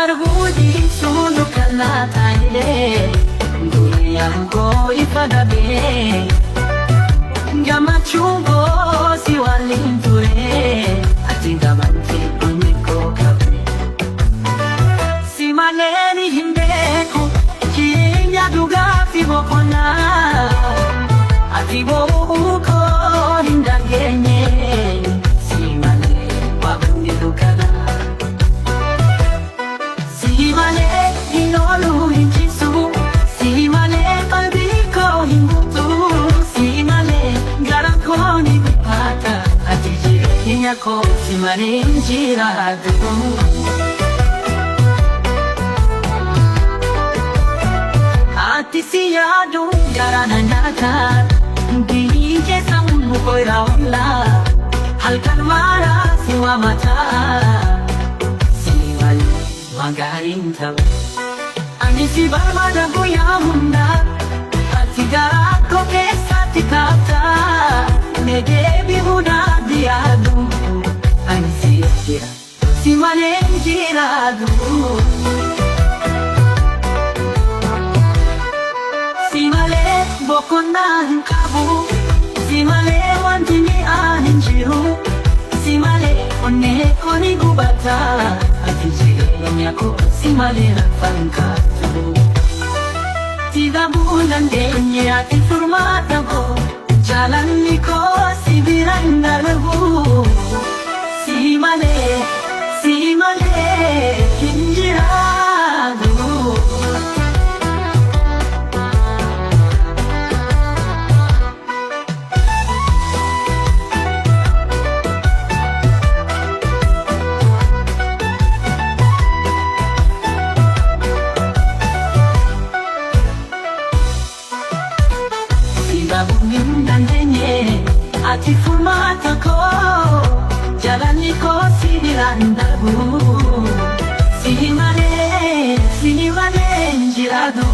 Arbuudi sunu kala taile Duniyaan ko ipagabi Gammachuun koo si waliin ture Ati gammatti onni ko kabe Si malee ni hin beeku Keenya dhugaa fi boqonnaa Ati bo'uu koo hin dhageenye Si malee waaqni dukkana Si malee hin oolu hin ciisu Si malee qalbii koo hin guutu Si malee garaa koo ni gubata Ati jireenya koo si malee hin jiraatu Ati si yaadu garaa na nyaata Biyyi keessa muko irraa oola Halkan mara si waamata Si malee waan gaarii hin ta'u Ani si barbaada guyyaa hundaa Ati garaa koo keessatti taata Mee deebi'uu naaf yaadu Ani si jira si malee hin jiraatu Si malee boqonnaa hin qabu Si malee wanti mi'aan hin jiru Si malee onnee koo ni gubata Ati jireenya koo si malee lafa hin kaatu Si dhabuu hin dandeenye ati furmaata koo Jaalalli koo si bira hin darbu Si malee hin jiraatu Dhabuu dandeenye ati furmaata koo Jaalalli koo si bira hin darbu Si malee hin jiraatu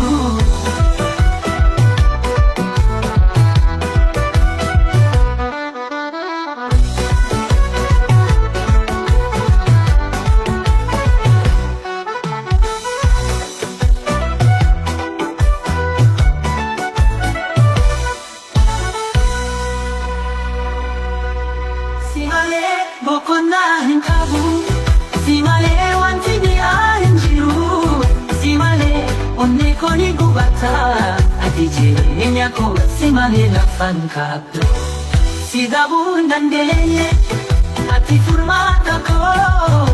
Si malee boqonnaa hin qabu Si malee wanti mi'aan hin jiru Si malee onnee koo ni gubata Ati jireenya koo si malee lafa hin kaatu Si dhabuu hin dandeenye ati furmaata koo